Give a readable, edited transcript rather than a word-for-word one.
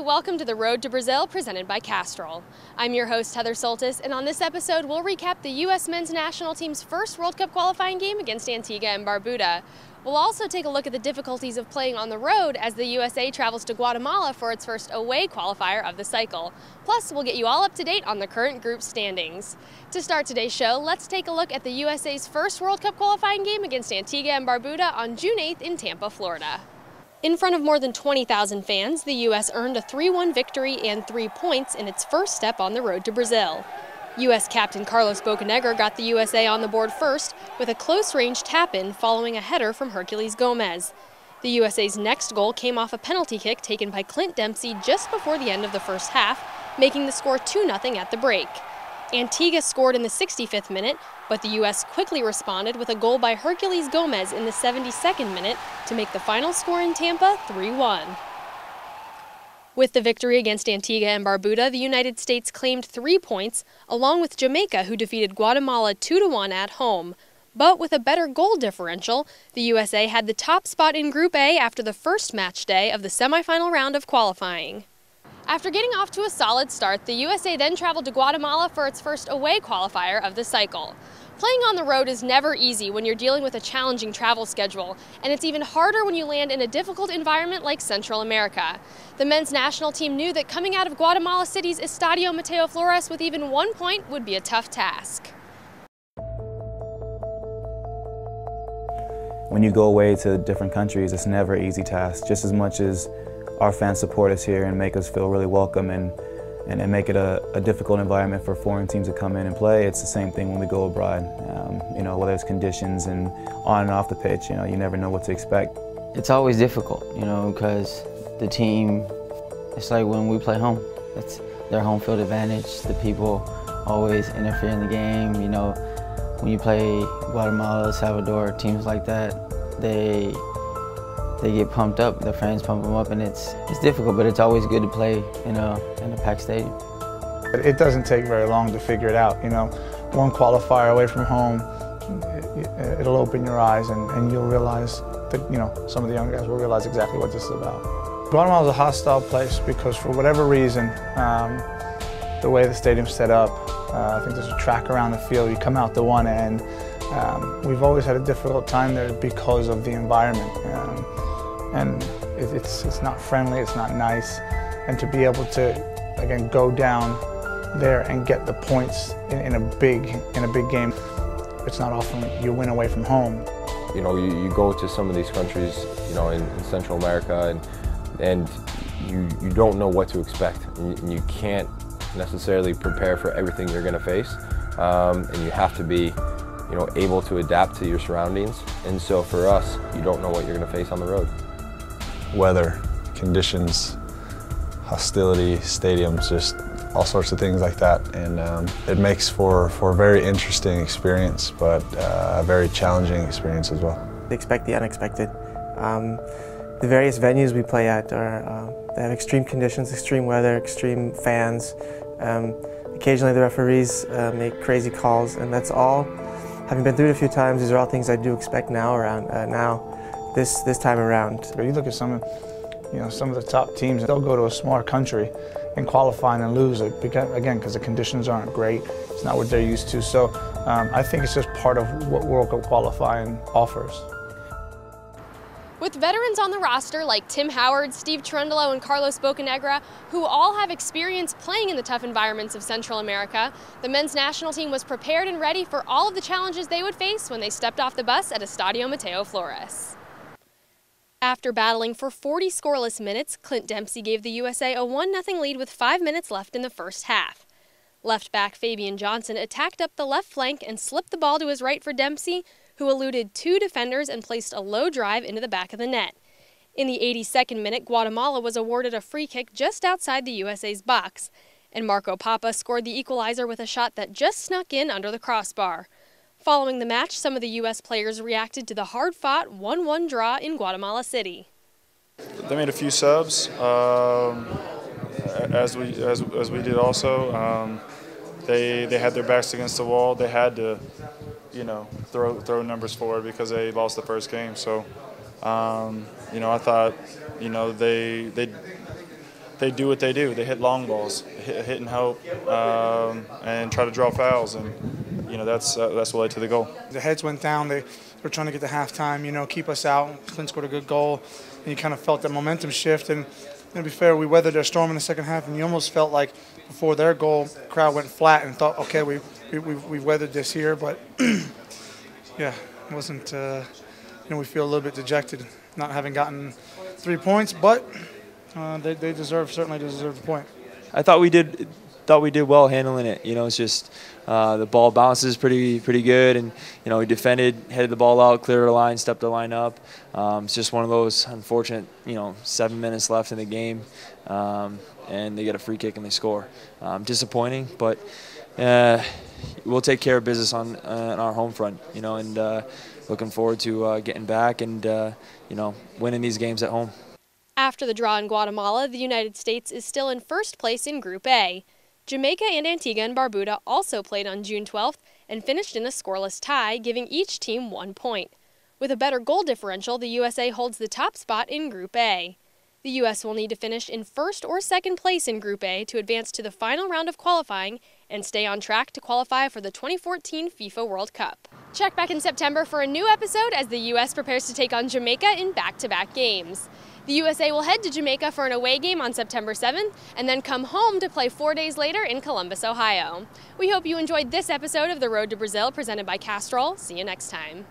welcome to the Road to Brazil presented by Castrol. I'm your host Heather Soltis, and on this episode we'll recap the U.S. men's national team's first World Cup qualifying game against Antigua and Barbuda. We'll also take a look at the difficulties of playing on the road as the USA travels to Guatemala for its first away qualifier of the cycle. Plus, we'll get you all up to date on the current group standings. To start today's show, let's take a look at the USA's first World Cup qualifying game against Antigua and Barbuda on June 8th in Tampa, Florida. In front of more than 20,000 fans, the U.S. earned a 3-1 victory and 3 points in its first step on the road to Brazil. U.S. captain Carlos Bocanegra got the USA on the board first with a close-range tap-in following a header from Herculez Gomez. The USA's next goal came off a penalty kick taken by Clint Dempsey just before the end of the first half, making the score 2-0 at the break. Antigua scored in the 65th minute, but the U.S. quickly responded with a goal by Herculez Gomez in the 72nd minute to make the final score in Tampa 3-1. With the victory against Antigua and Barbuda, the United States claimed 3 points, along with Jamaica, who defeated Guatemala 2-1 at home. But with a better goal differential, the USA had the top spot in Group A after the first match day of the semifinal round of qualifying. After getting off to a solid start, the USA then traveled to Guatemala for its first away qualifier of the cycle. Playing on the road is never easy when you're dealing with a challenging travel schedule, and it's even harder when you land in a difficult environment like Central America. The men's national team knew that coming out of Guatemala City's Estadio Mateo Flores with even 1 point would be a tough task. When you go away to different countries, it's never an easy task. Just as much as our fans support us here and make us feel really welcome and make it a difficult environment for foreign teams to come in and play, it's the same thing when we go abroad. Whether it's conditions and on and off the pitch, you never know what to expect. It's always difficult, because the team, it's like when we play home. It's their home field advantage. The people always interfere in the game. When you play Guatemala, El Salvador, teams like that, they get pumped up. Their fans pump them up, and it's difficult, but it's always good to play in a packed stadium. It doesn't take very long to figure it out. One qualifier away from home, it'll open your eyes, and you'll realize that some of the young guys will realize exactly what this is about. Guatemala is a hostile place because for whatever reason, the way the stadium's set up, I think there's a track around the field. You come out the one end. We've always had a difficult time there because of the environment. And it's not friendly, it's not nice. And to be able to, again, go down there and get the points in a big game, it's not often you win away from home. You go to some of these countries, in Central America, and you don't know what to expect. And you can't necessarily prepare for everything you're going to face. And you have to be able to adapt to your surroundings. And so for us, you don't know what you're going to face on the road. Weather, conditions, hostility, stadiums, just all sorts of things like that. And it makes for a very interesting experience, but a very challenging experience as well. Expect the unexpected. The various venues we play at they have extreme conditions, extreme weather, extreme fans. Occasionally the referees make crazy calls, and that's all. Having been through it a few times, these are all things I do expect this time around. You look at some of the top teams, they'll go to a smaller country and qualify and lose it, again, because the conditions aren't great. It's not what they're used to. So I think it's just part of what World Cup qualifying offers. With veterans on the roster like Tim Howard, Steve Cherundolo, and Carlos Bocanegra, who all have experience playing in the tough environments of Central America, the men's national team was prepared and ready for all of the challenges they would face when they stepped off the bus at Estadio Mateo Flores. After battling for 40 scoreless minutes, Clint Dempsey gave the USA a 1-0 lead with 5 minutes left in the first half. Left back Fabian Johnson attacked up the left flank and slipped the ball to his right for Dempsey, who eluded 2 defenders and placed a low drive into the back of the net. In the 82nd minute, Guatemala was awarded a free kick just outside the USA's box, and Marco Papa scored the equalizer with a shot that just snuck in under the crossbar. Following the match, some of the U.S. players reacted to the hard-fought 1-1 draw in Guatemala City. They made a few subs, as we did also. They had their backs against the wall. They had to, throw numbers forward because they lost the first game. So, I thought, they they do what they do. They hit long balls, hit and hope, and try to draw fouls, and that's what led to the goal. The heads went down. They were trying to get to halftime, keep us out. Clint scored a good goal, and you kind of felt that momentum shift. And to be fair, we weathered their storm in the second half, and you almost felt like before their goal, the crowd went flat and thought, okay, we've weathered this here. But yeah, it wasn't. We feel a little bit dejected not having gotten 3 points, but they certainly deserve the point. I thought we did well handling it. It's just the ball bounces pretty good, and we defended, headed the ball out, cleared our line, stepped the line up. It's just one of those unfortunate, 7 minutes left in the game, and they get a free kick and they score. Disappointing, but we'll take care of business on our home front, and looking forward to getting back and winning these games at home. After the draw in Guatemala, the United States is still in first place in Group A. Jamaica and Antigua and Barbuda also played on June 12th and finished in a scoreless tie, giving each team 1 point. With a better goal differential, the USA holds the top spot in Group A. The U.S. will need to finish in first or second place in Group A to advance to the final round of qualifying and stay on track to qualify for the 2014 FIFA World Cup. Check back in September for a new episode as the U.S. prepares to take on Jamaica in back-to-back games. The USA will head to Jamaica for an away game on September 7th and then come home to play 4 days later in Columbus, Ohio. We hope you enjoyed this episode of The Road to Brazil presented by Castrol. See you next time.